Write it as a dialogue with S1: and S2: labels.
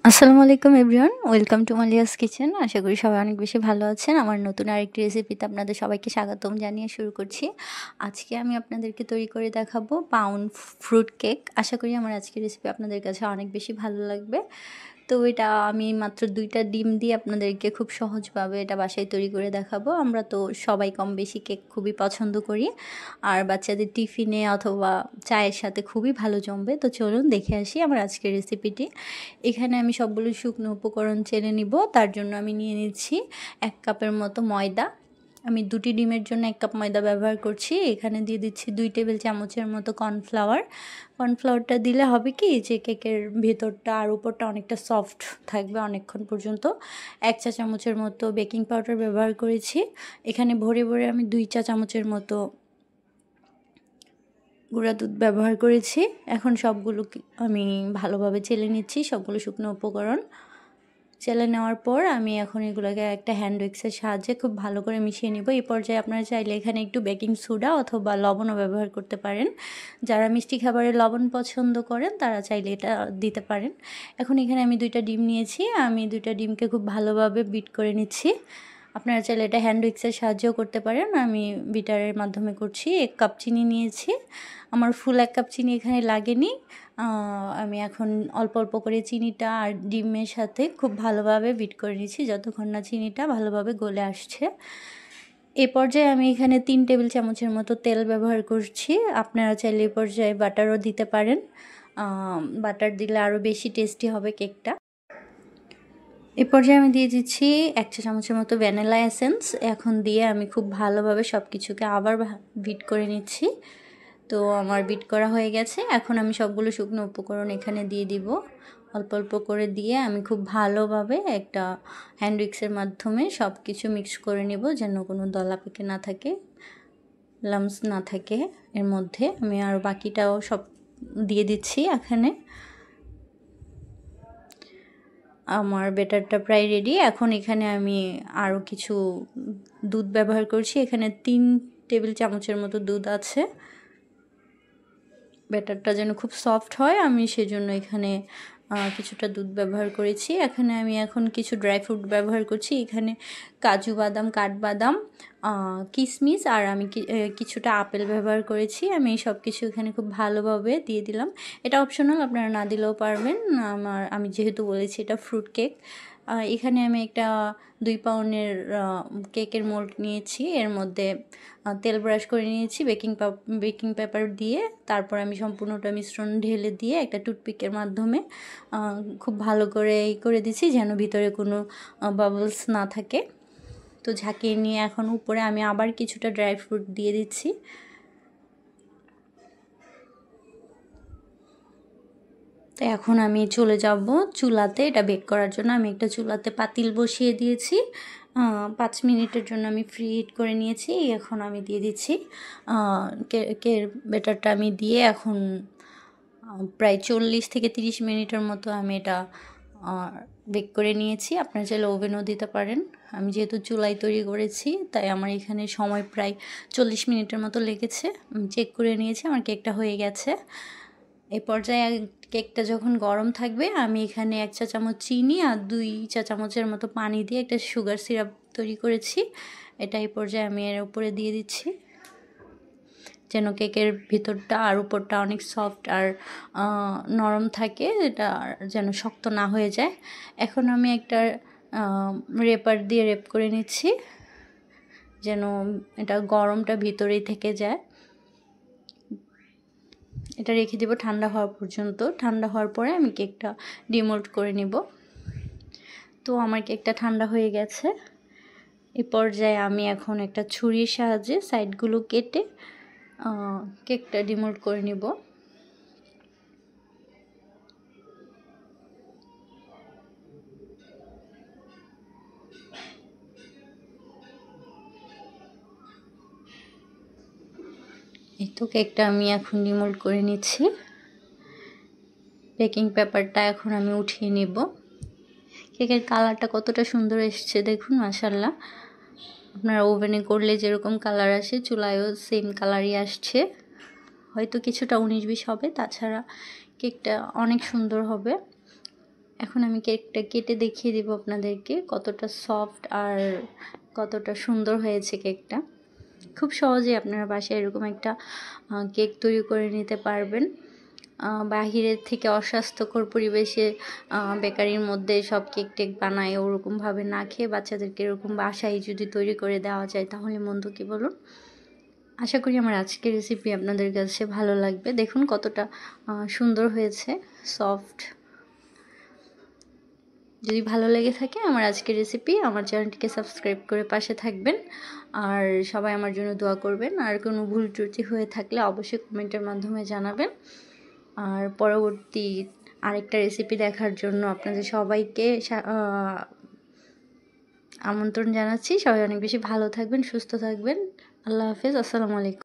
S1: আসসালামু আলাইকুম everyone, welcome to মালিয়াস kitchen. আশা করি সবাই অনেক বেশি ভালো আছেন। আমার নতুন আরেকটি রেসিপিতে আপনাদের সবাইকে স্বাগতম জানিয়ে শুরু করছি। আজকে আমি আপনাদেরকে তৈরি করে দেখাবো পাউন্ড ফ্রুট কেক। আশা করি আমার আজকের রেসিপি আপনাদের কাছে অনেক বেশি ভালো লাগবে। তো এটা আমি মাত্র 2টা ডিম দিয়ে আপনাদেরকে খুব সহজভাবে এটা বাসায় তৈরি করে দেখাবো। আমরা তো সবাই কম বেশি কেক খুবই পছন্দ করি, আর বাচ্চাদের টিফিনে অথবা চায়ের সাথে খুবই ভালো জমবে। তো চলুন দেখে আসি আমার আজকের রেসিপিটি। এখানে আমি সবগুলো শুকনো উপকরণ চেলে নিব। তার জন্য আমি নিয়ে নিচ্ছি 1 কাপের মতো ময়দা। আমি 2টি ডিমের জন্য 1 কাপ ময়দা ব্যবহার করছি। এখানে দিয়ে দিচ্ছি 2 টেবিল চামচের মতো কর্নফ্লাওয়ার। কর্নফ্লাওয়ারটা দিলে হবে কি যে কেকের ভেতরটা আর উপরটা অনেকটা সফট থাকবে অনেকক্ষণ পর্যন্ত। 1 চা চামচের মতো বেকিং পাউডার ব্যবহার করেছি। এখানে ভরে ভরে আমি 2 চা চামচের মতো গুঁড়া দুধ ব্যবহার করেছি। এখন সবগুলো আমি ভালোভাবে চেলে নিচ্ছি, সবগুলো শুকনো উপকরণ চেলে নেওয়ার পর আমি এখন এগুলোকে একটা হ্যান্ড উইক্সের সাহায্যে খুব ভালো করে মিশিয়ে নিব। এই পর্যায়ে আপনারা চাইলে এখানে একটু বেকিং সোডা অথবা লবণও ব্যবহার করতে পারেন। যারা মিষ্টি খাবারে লবণ পছন্দ করেন তারা চাইলে এটা দিতে পারেন। এখন এখানে আমি 2টা ডিম নিয়েছি। আমি 2টা ডিমকে খুব ভালোভাবে বিট করে নিচ্ছি। আপনারা চাইলে এটা হ্যান্ড উইক্সের সাহায্যেও করতে পারেন। আমি বিটারের মাধ্যমে করছি। 1 কাপ চিনি নিয়েছি। আমার ফুল 1 কাপ চিনি এখানে লাগেনি। আমি এখন অল্প অল্প করে চিনিটা আর ডিমের সাথে খুব ভালোভাবে বিট করে নিচ্ছি যতক্ষণ না চিনিটা ভালোভাবে গলে আসছে। এই পর্যায়ে আমি এখানে 3 টেবিল চামচের মতো তেল ব্যবহার করছি। আপনারা চাইলে এই পর্যায়ে বাটারও দিতে পারেন। বাটার দিলে আরও বেশি টেস্টি হবে কেকটা। এ পর্যায়ে আমি দিয়ে দিচ্ছি 1 চা চামচের মতো ভ্যানিলা এসেন্স। এখন দিয়ে আমি খুব ভালোভাবে সব কিছুকে আবার বিট করে নিচ্ছি। তো আমার বিট করা হয়ে গেছে। এখন আমি সবগুলো শুকনো উপকরণ এখানে দিয়ে দিব। অল্প অল্প করে দিয়ে আমি খুব ভালোভাবে একটা হ্যান্ড উইক্সের মাধ্যমে সব কিছু মিক্স করে নেব, যেন কোনো দলা পেকে না থাকে, লামস না থাকে এর মধ্যে। আমি আর বাকিটাও সব দিয়ে দিচ্ছি এখানে। আমার ব্যাটারটা প্রায় রেডি। এখন এখানে আমি আরও কিছু দুধ ব্যবহার করছি। এখানে 3 টেবিল চামচের মতো দুধ আছে। ব্যাটারটা যেন খুব সফট হয় আমি সেজন্য এখানে কিছুটা দুধ ব্যবহার করেছি। এখানে আমি এখন কিছু ড্রাই ফ্রুট ব্যবহার করছি। এখানে কাজু বাদাম, কাঠবাদাম, কিশমিশ আর আমি কিছুটা আপেল ব্যবহার করেছি। আমি এই সব কিছু এখানে খুব ভালোভাবে দিয়ে দিলাম। এটা অপশনাল, আপনারা না দিলেও পারবেন। আমি যেহেতু বলেছি এটা ফ্রুট কেক। এখানে আমি একটা 2 পাউন্ডের কেকের মোল্ড নিয়েছি। এর মধ্যে তেল ব্রাশ করে নিয়েছি বেকিং পেপার দিয়ে। তারপর আমি সম্পূর্ণটা মিশ্রণ ঢেলে দিয়ে একটা টুথপিকের মাধ্যমে খুব ভালো করে করে দিচ্ছি যেন ভিতরে কোনো বাবলস না থাকে। তো ঝাঁকিয়ে নিয়ে এখন উপরে আমি আবার কিছুটা ড্রাই ফ্রুট দিয়ে দিচ্ছি। তো এখন আমি চলে যাব চুলাতে এটা বেক করার জন্য। আমি একটা চুলাতে পাতিল বসিয়ে দিয়েছি। 5 মিনিটের জন্য আমি ফ্রি হিট করে নিয়েছি। এখন আমি দিয়ে দিচ্ছি কেকের ব্যাটারটা আমি দিয়ে এখন প্রায় 40 থেকে 30 মিনিটের মতো আমি এটা বেক করে নিয়েছি। আপনারা চাইলে ওভেনও দিতে পারেন। আমি যেহেতু চুলায় তৈরি করেছি তাই আমার এখানে সময় প্রায় 40 মিনিটের মতো লেগেছে। চেক করে নিয়েছি, আমার কেকটা হয়ে গেছে। এই পর্যায়ে কেকটা যখন গরম থাকবে আমি এখানে 1 চা চামচ চিনি আর 2 চা চামচের মতো পানি দিয়ে একটা সুগার সিরাপ তৈরি করেছি। এটা এই পর্যায়ে আমি এর উপরে দিয়ে দিচ্ছি যেন কেকের ভিতরটা আর উপরটা অনেক সফট আর নরম থাকে, এটা যেন শক্ত না হয়ে যায়। এখন আমি একটা রেপার দিয়ে রেপ করে নিচ্ছি যেন এটা গরমটা ভিতরেই থেকে যায়। এটা রেখে দেবো ঠান্ডা হওয়া পর্যন্ত। ঠান্ডা হওয়ার পরে আমি কেকটা ডিমোল্ড করে নিব। তো আমার কেকটা ঠান্ডা হয়ে গেছে। এই পর্যায়ে আমি এখন একটা ছুরির সাহায্যে সাইডগুলো কেটে কেকটা ডিমোল্ড করে নিব। এই তো কেকটা আমি এখন ডিমোল্ড করে নিচ্ছি। বেকিং পেপারটা এখন আমি উঠিয়ে নিব। কেকের কালারটা কতটা সুন্দর এসছে দেখুন, মাশাআল্লাহ। আপনারা ওভেনে করলে যেরকম কালার আসে চুলায়ও সেম কালারই আসছে। হয়তো কিছুটা 19-20 হবে, তাছাড়া কেকটা অনেক সুন্দর হবে। এখন আমি কেকটা কেটে দেখিয়ে দিব আপনাদেরকে কতটা সফট আর কতটা সুন্দর হয়েছে কেকটা। খুব সহজেই আপনারা বাসায় এরকম একটা কেক তৈরি করে নিতে পারবেন। বাহিরের থেকে অস্বাস্থ্যকর পরিবেশে বেকারির মধ্যে সব কেক টেক বানায়, ওরকমভাবে না খেয়ে বাচ্চাদেরকে এরকম বাসায় যদি তৈরি করে দেওয়া যায় তাহলে মন্দ কি বলুন। আশা করি আমার আজকের রেসিপি আপনাদের কাছে ভালো লাগবে। দেখুন কতটা সুন্দর হয়েছে, সফট। যদি ভালো লেগে থাকে আমার আজকের রেসিপি, আমার চ্যানেলটিকে সাবস্ক্রাইব করে পাশে থাকবেন। আর সবাই আমার জন্য দোয়া করবেন। আর কোনো ভুল ত্রুটি হয়ে থাকলে অবশ্যই কমেন্টের মাধ্যমে জানাবেন। আর পরবর্তী আরেকটা রেসিপি দেখার জন্য আপনাদের সবাইকে আমন্ত্রণ জানাচ্ছি। সবাই অনেক বেশি ভালো থাকবেন, সুস্থ থাকবেন। আল্লাহ হাফেজ, আসসালামু আলাইকুম।